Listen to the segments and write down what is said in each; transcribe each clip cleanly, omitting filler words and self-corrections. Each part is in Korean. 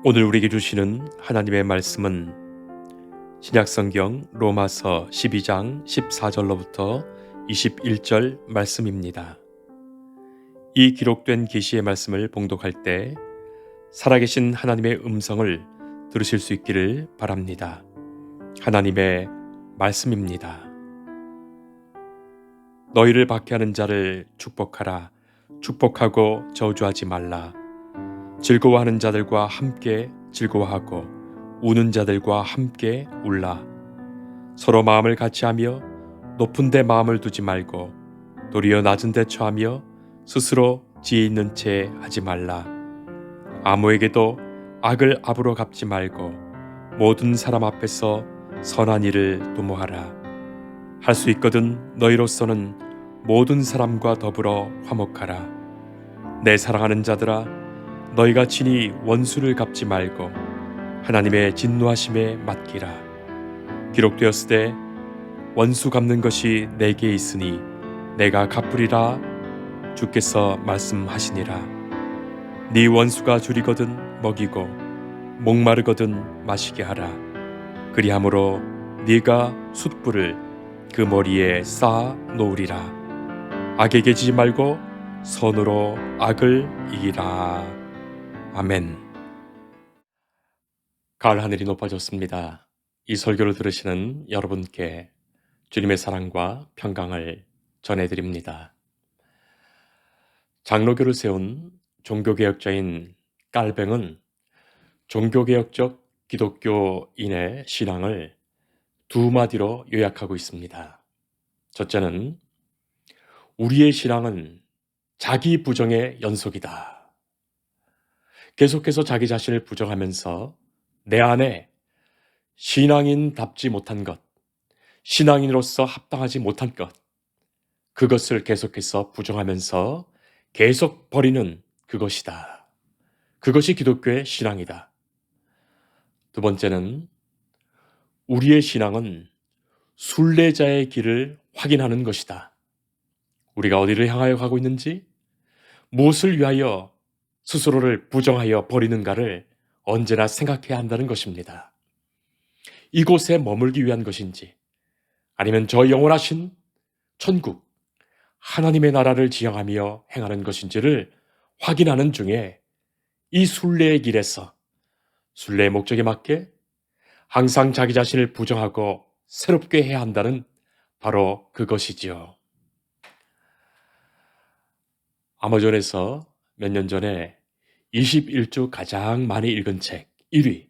오늘 우리에게 주시는 하나님의 말씀은 신약성경 로마서 12장 14절로부터 21절 말씀입니다. 이 기록된 계시의 말씀을 봉독할 때 살아계신 하나님의 음성을 들으실 수 있기를 바랍니다. 하나님의 말씀입니다. 너희를 박해하는 자를 축복하라. 축복하고 저주하지 말라. 즐거워하는 자들과 함께 즐거워하고 우는 자들과 함께 울라. 서로 마음을 같이하며 높은 데 마음을 두지 말고 도리어 낮은 데 처하며 스스로 지혜 있는 채 하지 말라. 아무에게도 악을 악으로 갚지 말고 모든 사람 앞에서 선한 일을 도모하라. 할 수 있거든 너희로서는 모든 사람과 더불어 화목하라. 내 사랑하는 자들아, 너희가 친히 원수를 갚지 말고 하나님의 진노하심에 맡기라. 기록되었으되 원수 갚는 것이 내게 있으니 내가 갚으리라 주께서 말씀하시니라. 네 원수가 줄이거든 먹이고 목마르거든 마시게 하라. 그리함으로 네가 숯불을 그 머리에 쌓아 놓으리라. 악에게 지지 말고 선으로 악을 이기라. 아멘. 가을 하늘이 높아졌습니다. 이 설교를 들으시는 여러분께 주님의 사랑과 평강을 전해드립니다. 장로교를 세운 종교개혁자인 깔뱅은 종교개혁적 기독교인의 신앙을 두 마디로 요약하고 있습니다. 첫째는 우리의 신앙은 자기 부정의 연속이다. 계속해서 자기 자신을 부정하면서 내 안에 신앙인답지 못한 것, 신앙인으로서 합당하지 못한 것, 그것을 계속해서 부정하면서 계속 버리는 그것이다. 그것이 기독교의 신앙이다. 두 번째는 우리의 신앙은 순례자의 길을 확인하는 것이다. 우리가 어디를 향하여 가고 있는지, 무엇을 위하여 스스로를 부정하여 버리는가를 언제나 생각해야 한다는 것입니다. 이곳에 머물기 위한 것인지, 아니면 저 영원하신 천국, 하나님의 나라를 지향하며 행하는 것인지를 확인하는 중에 이 순례의 길에서 순례의 목적에 맞게 항상 자기 자신을 부정하고 새롭게 해야 한다는 바로 그것이지요. 아마존에서 몇 년 전에 21주 가장 많이 읽은 책 1위,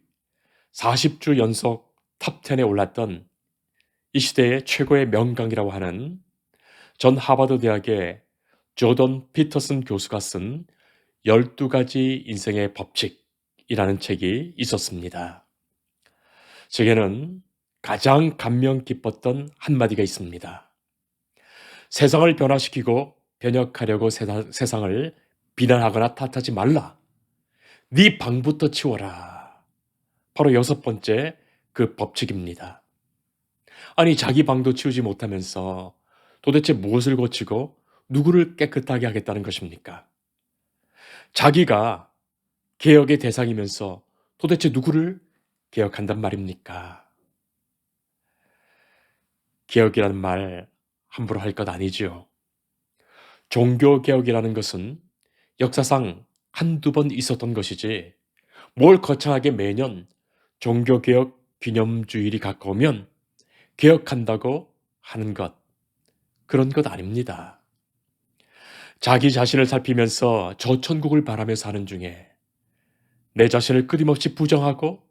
40주 연속 탑10에 올랐던 이 시대의 최고의 명강이라고 하는 전 하버드 대학의 조던 피터슨 교수가 쓴 12가지 인생의 법칙이라는 책이 있었습니다. 책에는 가장 감명 깊었던 한마디가 있습니다. 세상을 변화시키고 변혁하려고 세상을 비난하거나 탓하지 말라. 네 방부터 치워라. 바로 6번째 그 법칙입니다. 아니, 자기 방도 치우지 못하면서 도대체 무엇을 고치고 누구를 깨끗하게 하겠다는 것입니까? 자기가 개혁의 대상이면서 도대체 누구를 개혁한단 말입니까? 개혁이라는 말 함부로 할 것 아니지요. 종교개혁이라는 것은 역사상 한두 번 있었던 것이지 뭘 거창하게 매년 종교개혁 기념주일이 가까우면 개혁한다고 하는 것, 그런 것 아닙니다. 자기 자신을 살피면서 저 천국을 바라며 사는 중에 내 자신을 끊임없이 부정하고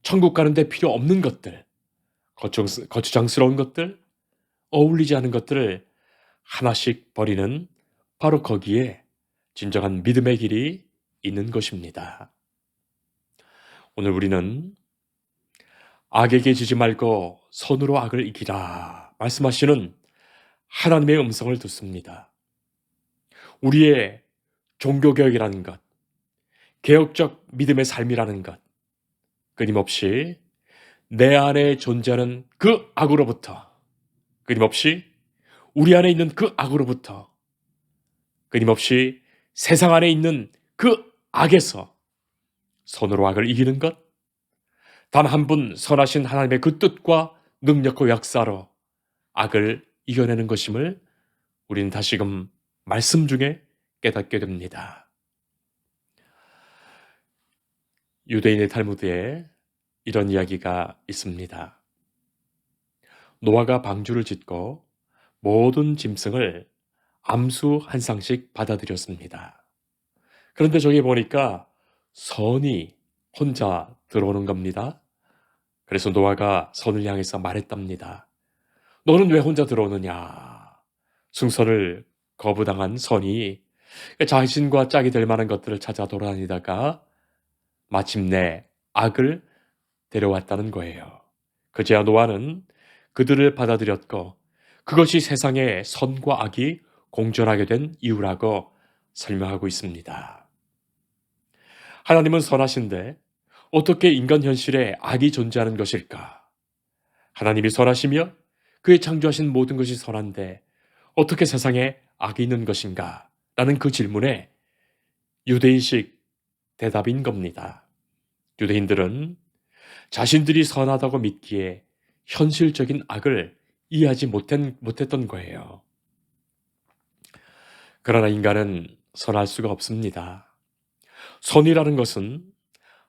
천국 가는데 필요 없는 것들, 거추장스러운 것들, 어울리지 않은 것들을 하나씩 버리는 바로 거기에 진정한 믿음의 길이 있는 것입니다. 오늘 우리는 악에게 지지 말고 선으로 악을 이기라 말씀하시는 하나님의 음성을 듣습니다. 우리의 종교개혁이라는 것, 개혁적 믿음의 삶이라는 것, 끊임없이 내 안에 존재하는 그 악으로부터, 끊임없이 우리 안에 있는 그 악으로부터, 끊임없이 세상 안에 있는 그 악에서 선으로 악을 이기는 것, 단 한 분 선하신 하나님의 그 뜻과 능력과 역사로 악을 이겨내는 것임을 우리는 다시금 말씀 중에 깨닫게 됩니다. 유대인의 탈무드에 이런 이야기가 있습니다. 노아가 방주를 짓고 모든 짐승을 암수 한 쌍씩 받아들였습니다. 그런데 저기 보니까 선이 혼자 들어오는 겁니다. 그래서 노아가 선을 향해서 말했답니다. 너는 왜 혼자 들어오느냐? 승선을 거부당한 선이 자신과 짝이 될 만한 것들을 찾아 돌아다니다가 마침내 악을 데려왔다는 거예요. 그제야 노아는 그들을 받아들였고 그것이 세상에 선과 악이 공존하게 된 이유라고 설명하고 있습니다. 하나님은 선하신데 어떻게 인간 현실에 악이 존재하는 것일까? 하나님이 선하시며 그의 창조하신 모든 것이 선한데 어떻게 세상에 악이 있는 것인가? 라는 그 질문에 유대인식 대답인 겁니다. 유대인들은 자신들이 선하다고 믿기에 현실적인 악을 이해하지 못했던 거예요. 그러나 인간은 선할 수가 없습니다. 선이라는 것은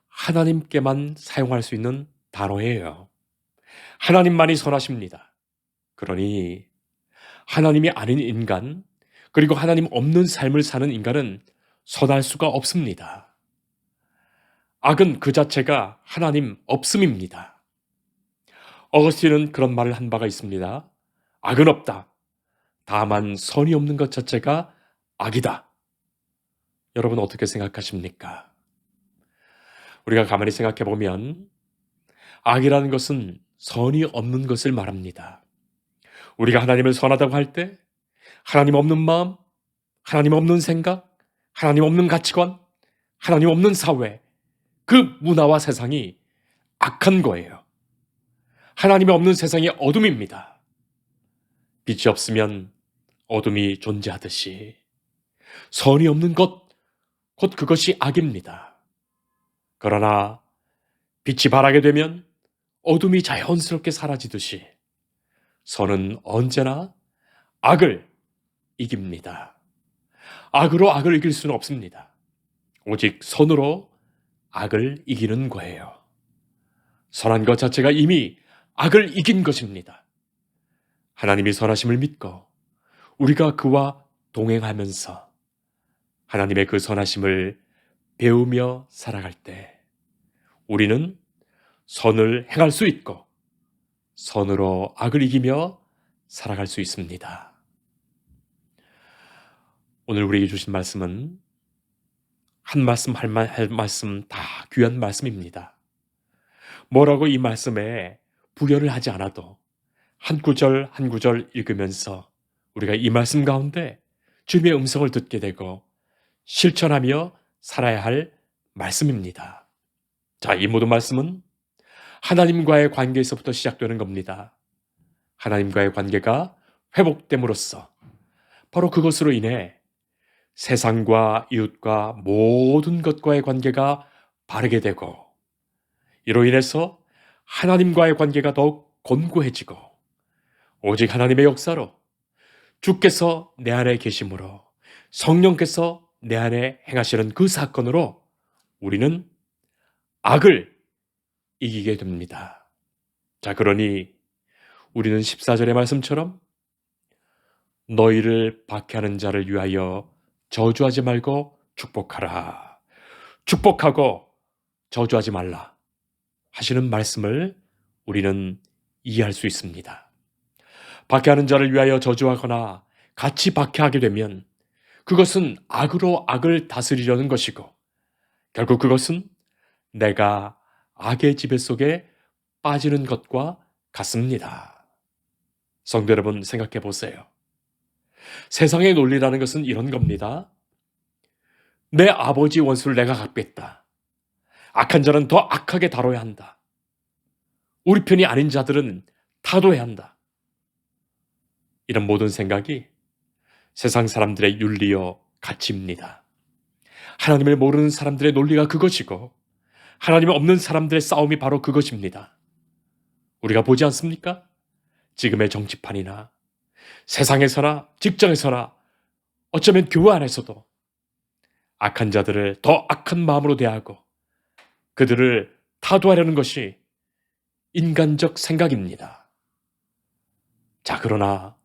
하나님께만 사용할 수 있는 단어예요. 하나님만이 선하십니다. 그러니 하나님이 아닌 인간, 그리고 하나님 없는 삶을 사는 인간은 선할 수가 없습니다. 악은 그 자체가 하나님 없음입니다. 어거스틴은 그런 말을 한 바가 있습니다. 악은 없다. 다만 선이 없는 것 자체가 악이다. 여러분 어떻게 생각하십니까? 우리가 가만히 생각해 보면 악이라는 것은 선이 없는 것을 말합니다. 우리가 하나님을 선하다고 할 때 하나님 없는 마음, 하나님 없는 생각, 하나님 없는 가치관, 하나님 없는 사회, 그 문화와 세상이 악한 거예요. 하나님이 없는 세상이 어둠입니다. 빛이 없으면 어둠이 존재하듯이 선이 없는 것, 곧 그것이 악입니다. 그러나 빛이 발하게 되면 어둠이 자연스럽게 사라지듯이 선은 언제나 악을 이깁니다. 악으로 악을 이길 수는 없습니다. 오직 선으로 악을 이기는 거예요. 선한 것 자체가 이미 악을 이긴 것입니다. 하나님이 선하심을 믿고 우리가 그와 동행하면서 하나님의 그 선하심을 배우며 살아갈 때 우리는 선을 행할 수 있고 선으로 악을 이기며 살아갈 수 있습니다. 오늘 우리에게 주신 말씀은 한 말씀 할 말씀 다 귀한 말씀입니다. 뭐라고 이 말씀에 부연을 하지 않아도 한 구절 한 구절 읽으면서 우리가 이 말씀 가운데 주님의 음성을 듣게 되고 실천하며 살아야 할 말씀입니다. 자, 이 모든 말씀은 하나님과의 관계에서부터 시작되는 겁니다. 하나님과의 관계가 회복됨으로써 바로 그것으로 인해 세상과 이웃과 모든 것과의 관계가 바르게 되고 이로 인해서 하나님과의 관계가 더욱 견고해지고 오직 하나님의 역사로 주께서 내 안에 계심으로 성령께서 내 안에 행하시는 그 사건으로 우리는 악을 이기게 됩니다. 자, 그러니 우리는 14절의 말씀처럼 너희를 박해하는 자를 위하여 저주하지 말고 축복하라. 축복하고 저주하지 말라. 하시는 말씀을 우리는 이해할 수 있습니다. 박해하는 자를 위하여 저주하거나 같이 박해하게 되면 그것은 악으로 악을 다스리려는 것이고 결국 그것은 내가 악의 지배 속에 빠지는 것과 같습니다. 성도 여러분 생각해 보세요. 세상의 논리라는 것은 이런 겁니다. 내 아버지 원수를 내가 갚겠다. 악한 자는 더 악하게 다뤄야 한다. 우리 편이 아닌 자들은 타도해야 한다. 이런 모든 생각이 세상 사람들의 윤리요 가치입니다. 하나님을 모르는 사람들의 논리가 그것이고 하나님 없는 사람들의 싸움이 바로 그것입니다. 우리가 보지 않습니까? 지금의 정치판이나 세상에서나 직장에서나 어쩌면 교회 안에서도 악한 자들을 더 악한 마음으로 대하고 그들을 타도하려는 것이 인간적 생각입니다. 자, 그러나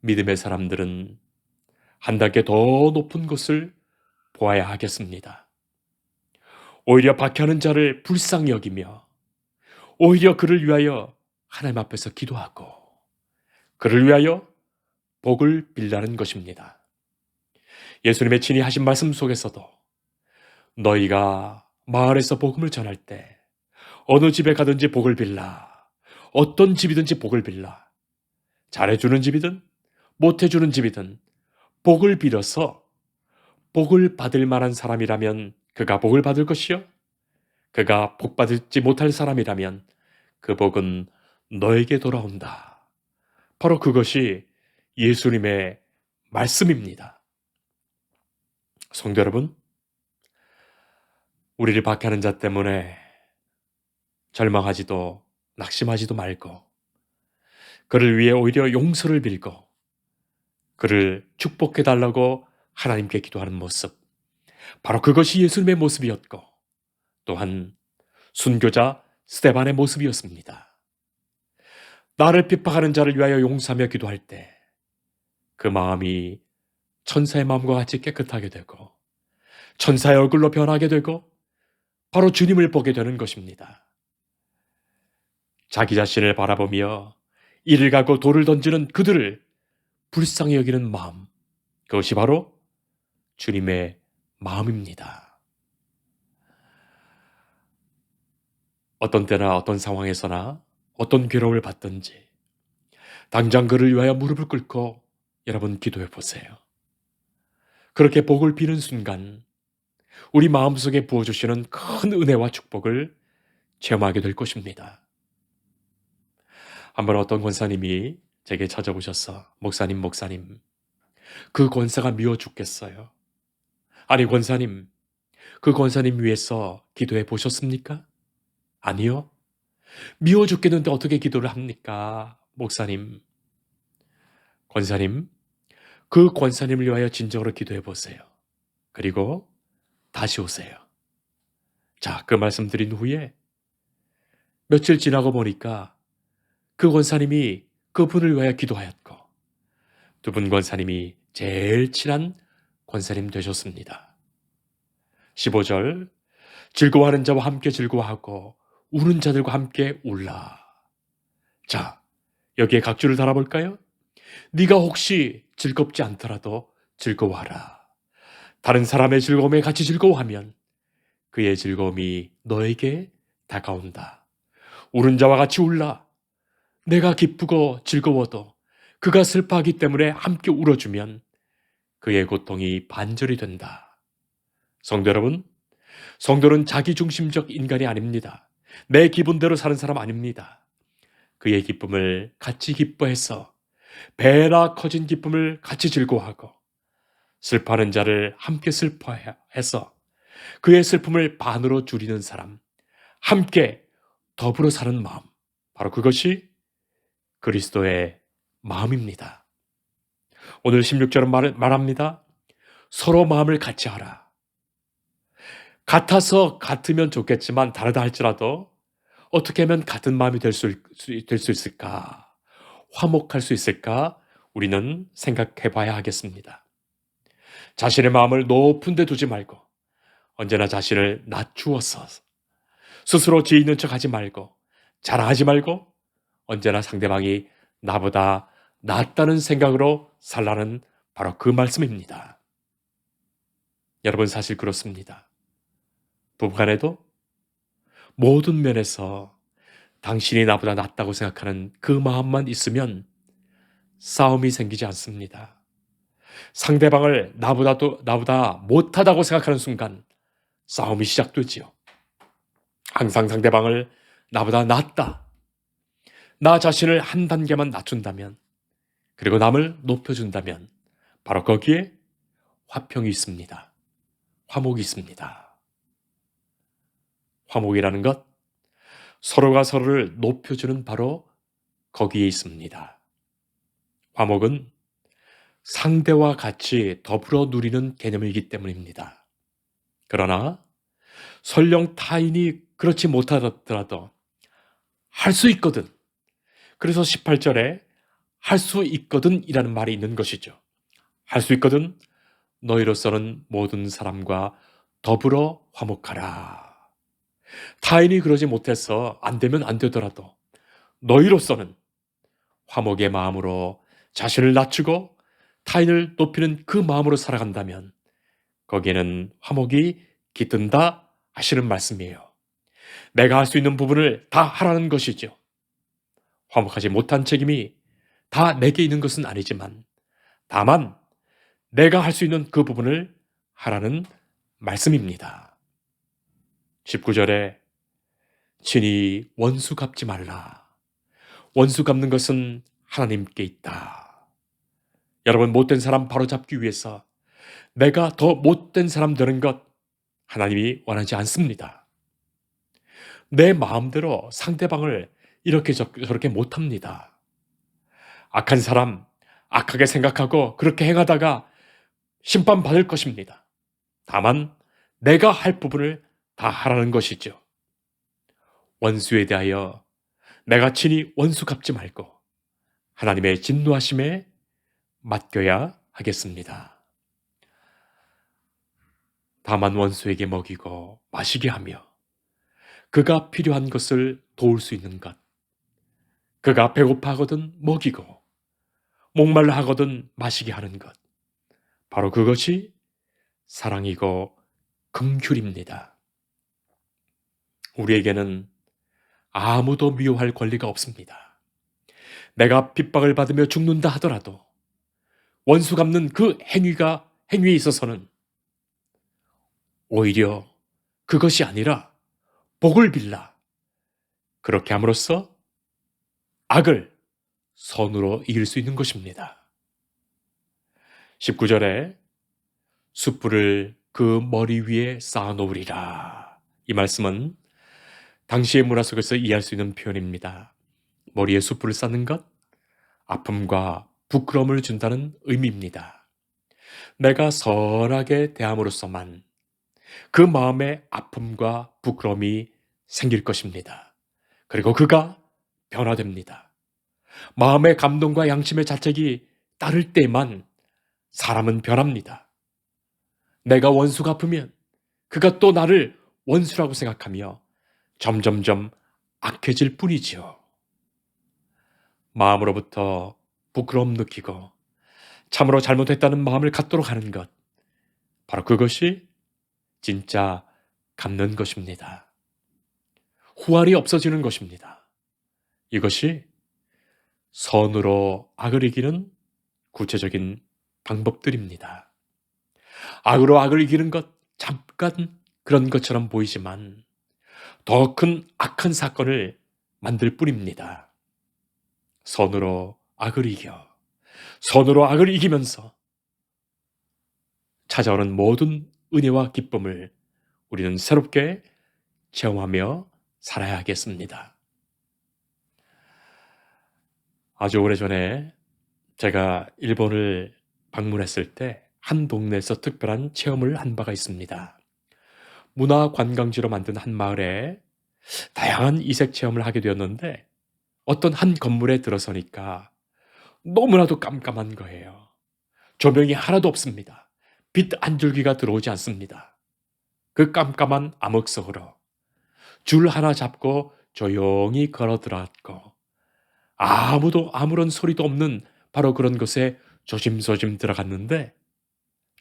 믿음의 사람들은 한 단계 더 높은 것을 보아야 하겠습니다. 오히려 박해하는 자를 불쌍히 여기며 오히려 그를 위하여 하나님 앞에서 기도하고 그를 위하여 복을 빌라는 것입니다. 예수님의 친히 하신 말씀 속에서도 너희가 마을에서 복음을 전할 때 어느 집에 가든지 복을 빌라. 어떤 집이든지 복을 빌라. 잘해주는 집이든 못해주는 집이든 복을 빌어서 복을 받을 만한 사람이라면 그가 복을 받을 것이요. 그가 복 받지 못할 사람이라면 그 복은 너에게 돌아온다. 바로 그것이 예수님의 말씀입니다. 성도 여러분, 우리를 박해하는 자 때문에 절망하지도 낙심하지도 말고 그를 위해 오히려 용서를 빌고 그를 축복해달라고 하나님께 기도하는 모습, 바로 그것이 예수님의 모습이었고 또한 순교자 스데반의 모습이었습니다. 나를 핍박하는 자를 위하여 용서하며 기도할 때 그 마음이 천사의 마음과 같이 깨끗하게 되고 천사의 얼굴로 변하게 되고 바로 주님을 보게 되는 것입니다. 자기 자신을 바라보며 이를 가고 돌을 던지는 그들을 불쌍히 여기는 마음, 그것이 바로 주님의 마음입니다. 어떤 때나 어떤 상황에서나 어떤 괴로움을 받든지 당장 그를 위하여 무릎을 꿇고 여러분 기도해 보세요. 그렇게 복을 비는 순간 우리 마음속에 부어주시는 큰 은혜와 축복을 체험하게 될 것입니다. 한번 어떤 권사님이 제게 찾아오셔서 목사님, 그 권사가 미워 죽겠어요. 아니 권사님, 그 권사님 위해서 기도해 보셨습니까? 아니요. 미워 죽겠는데 어떻게 기도를 합니까? 목사님. 권사님, 그 권사님을 위하여 진정으로 기도해 보세요. 그리고 다시 오세요. 자, 그 말씀 드린 후에 며칠 지나고 보니까 그 권사님이 그분을 위하여 기도하였고 두 분 권사님이 제일 친한 권사님 되셨습니다. 15절, 즐거워하는 자와 함께 즐거워하고 우는 자들과 함께 울라. 자, 여기에 각주를 달아볼까요? 네가 혹시 즐겁지 않더라도 즐거워하라. 다른 사람의 즐거움에 같이 즐거워하면 그의 즐거움이 너에게 다가온다. 우는 자와 같이 울라. 내가 기쁘고 즐거워도 그가 슬퍼하기 때문에 함께 울어주면 그의 고통이 반절이 된다. 성도 여러분, 성도는 자기중심적 인간이 아닙니다. 내 기분대로 사는 사람 아닙니다. 그의 기쁨을 같이 기뻐해서 배나 커진 기쁨을 같이 즐거워하고 슬퍼하는 자를 함께 슬퍼해서 그의 슬픔을 반으로 줄이는 사람, 함께 더불어 사는 마음, 바로 그것이 그리스도의 마음입니다. 오늘 16절은 말합니다. 서로 마음을 같이 하라. 같아서 같으면 좋겠지만 다르다 할지라도 어떻게 하면 같은 마음이 될 수 있을까? 화목할 수 있을까? 우리는 생각해 봐야 하겠습니다. 자신의 마음을 높은 데 두지 말고 언제나 자신을 낮추어서 스스로 지혜 있는 척 하지 말고 자랑하지 말고 언제나 상대방이 나보다 낫다는 생각으로 살라는 바로 그 말씀입니다. 여러분 사실 그렇습니다. 부부간에도 모든 면에서 당신이 나보다 낫다고 생각하는 그 마음만 있으면 싸움이 생기지 않습니다. 상대방을 나보다 못하다고 생각하는 순간 싸움이 시작되지요. 항상 상대방을 나보다 낫다. 나 자신을 한 단계만 낮춘다면 그리고 남을 높여준다면 바로 거기에 화평이 있습니다. 화목이 있습니다. 화목이라는 것, 서로가 서로를 높여주는 바로 거기에 있습니다. 화목은 상대와 같이 더불어 누리는 개념이기 때문입니다. 그러나 설령 타인이 그렇지 못하더라도 할 수 있거든. 그래서 18절에 할 수 있거든 이라는 말이 있는 것이죠. 할 수 있거든 너희로서는 모든 사람과 더불어 화목하라. 타인이 그러지 못해서 안 되면 안 되더라도 너희로서는 화목의 마음으로 자신을 낮추고 타인을 높이는 그 마음으로 살아간다면 거기에는 화목이 깃든다 하시는 말씀이에요. 내가 할 수 있는 부분을 다 하라는 것이죠. 화목하지 못한 책임이 다 내게 있는 것은 아니지만 다만 내가 할 수 있는 그 부분을 하라는 말씀입니다. 19절에 친히 원수 갚지 말라. 원수 갚는 것은 하나님께 있다. 여러분, 못된 사람 바로잡기 위해서 내가 더 못된 사람 되는 것 하나님이 원하지 않습니다. 내 마음대로 상대방을 이렇게 저렇게 못합니다. 악한 사람, 악하게 생각하고 그렇게 행하다가 심판받을 것입니다. 다만 내가 할 부분을 다 하라는 것이죠. 원수에 대하여 내가 친히 원수 갚지 말고 하나님의 진노하심에 맡겨야 하겠습니다. 다만 원수에게 먹이고 마시게 하며 그가 필요한 것을 도울 수 있는 것, 그가 배고파하거든 먹이고 목말라 하거든 마시게 하는 것, 바로 그것이 사랑이고 긍휼입니다. 우리에게는 아무도 미워할 권리가 없습니다. 내가 핍박을 받으며 죽는다 하더라도 원수 갚는 그 행위에 있어서는 오히려 그것이 아니라 복을 빌라. 그렇게 함으로써 악을 선으로 이길 수 있는 것입니다. 19절에 숯불을 그 머리 위에 쌓아놓으리라. 이 말씀은 당시의 문화 속에서 이해할 수 있는 표현입니다. 머리에 숯불을 쌓는 것, 아픔과 부끄러움을 준다는 의미입니다. 내가 선하게 대함으로써만 그 마음에 아픔과 부끄러움이 생길 것입니다. 그리고 그가 변화됩니다. 마음의 감동과 양심의 자책이 따를 때만 사람은 변합니다. 내가 원수 갚으면 그가 또 나를 원수라고 생각하며 점점점 악해질 뿐이지요. 마음으로부터 부끄러움 느끼고 참으로 잘못했다는 마음을 갖도록 하는 것, 바로 그것이 진짜 갚는 것입니다. 후활이 없어지는 것입니다. 이것이 선으로 악을 이기는 구체적인 방법들입니다. 악으로 악을 이기는 것, 잠깐 그런 것처럼 보이지만 더 큰 악한 사건을 만들 뿐입니다. 선으로 악을 이겨, 선으로 악을 이기면서 찾아오는 모든 은혜와 기쁨을 우리는 새롭게 체험하며 살아야 하겠습니다. 아주 오래전에 제가 일본을 방문했을 때 한 동네에서 특별한 체험을 한 바가 있습니다. 문화관광지로 만든 한 마을에 다양한 이색 체험을 하게 되었는데 어떤 한 건물에 들어서니까 너무나도 깜깜한 거예요. 조명이 하나도 없습니다. 빛 한 줄기가 들어오지 않습니다. 그 깜깜한 암흑 속으로 줄 하나 잡고 조용히 걸어 들어갔고 아무도 아무런 소리도 없는 바로 그런 곳에 조심조심 들어갔는데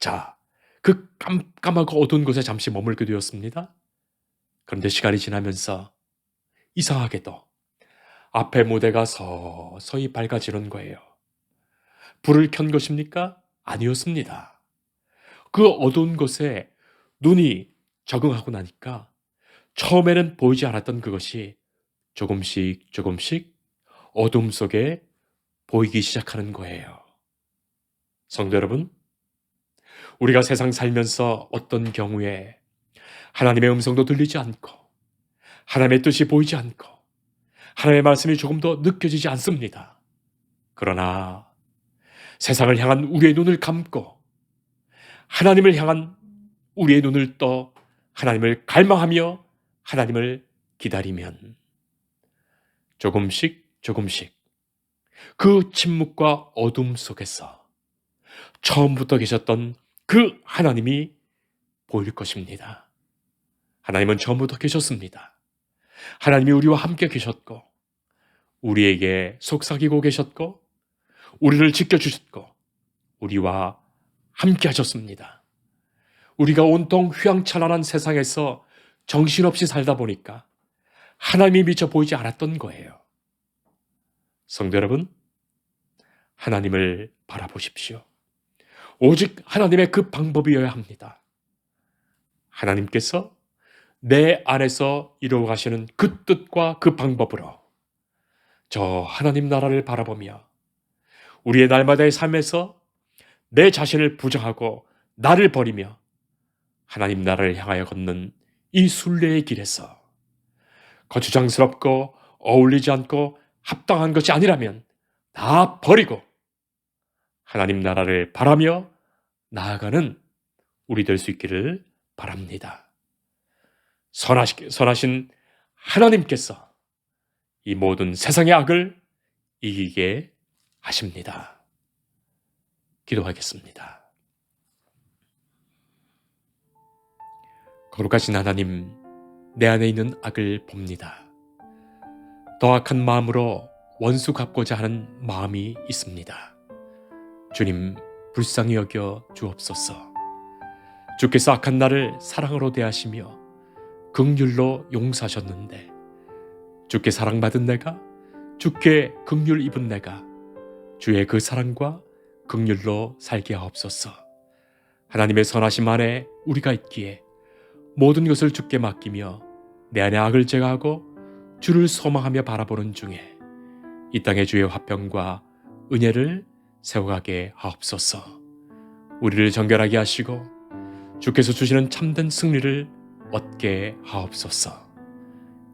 자, 그 깜깜하고 어두운 곳에 잠시 머물게 되었습니다. 그런데 시간이 지나면서 이상하게도 앞에 무대가 서서히 밝아지는 거예요. 불을 켠 것입니까? 아니었습니다. 그 어두운 곳에 눈이 적응하고 나니까 처음에는 보이지 않았던 그것이 조금씩 조금씩 어둠 속에 보이기 시작하는 거예요. 성도 여러분, 우리가 세상 살면서 어떤 경우에 하나님의 음성도 들리지 않고 하나님의 뜻이 보이지 않고 하나님의 말씀이 조금 더 느껴지지 않습니다. 그러나 세상을 향한 우리의 눈을 감고 하나님을 향한 우리의 눈을 떠 하나님을 갈망하며 하나님을 기다리면 조금씩 그 침묵과 어둠 속에서 처음부터 계셨던 그 하나님이 보일 것입니다. 하나님은 처음부터 계셨습니다. 하나님이 우리와 함께 계셨고 우리에게 속삭이고 계셨고 우리를 지켜주셨고 우리와 함께 하셨습니다. 우리가 온통 휘황찬란한 세상에서 정신없이 살다 보니까 하나님이 미처 보이지 않았던 거예요. 성도 여러분, 하나님을 바라보십시오. 오직 하나님의 그 방법이어야 합니다. 하나님께서 내 안에서 이루어 가시는 그 뜻과 그 방법으로 저 하나님 나라를 바라보며 우리의 날마다의 삶에서 내 자신을 부정하고 나를 버리며 하나님 나라를 향하여 걷는 이 순례의 길에서 거추장스럽고 어울리지 않고 합당한 것이 아니라면 다 버리고 하나님 나라를 바라며 나아가는 우리 될 수 있기를 바랍니다. 선하신 하나님께서 이 모든 세상의 악을 이기게 하십니다. 기도하겠습니다. 거룩하신 하나님, 내 안에 있는 악을 봅니다. 더 악한 마음으로 원수 갚고자 하는 마음이 있습니다. 주님, 불쌍히 여겨 주옵소서. 주께서 악한 나를 사랑으로 대하시며 긍휼로 용서하셨는데 주께 사랑받은 내가, 주께 긍휼 입은 내가 주의 그 사랑과 긍휼로 살게 하옵소서. 하나님의 선하심 안에 우리가 있기에 모든 것을 주께 맡기며 내 안의 악을 제거하고 주를 소망하며 바라보는 중에 이 땅의 주의 화평과 은혜를 세워가게 하옵소서. 우리를 정결하게 하시고 주께서 주시는 참된 승리를 얻게 하옵소서.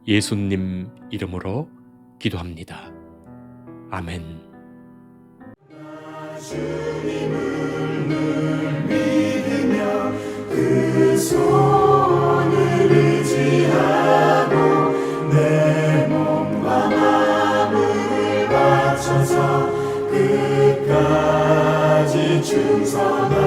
예수님 이름으로 기도합니다. 아멘. 주님을 늘 믿으며 그 손을 의지하고 내 몸과 마음을 바쳐서 끝까지 충성하리.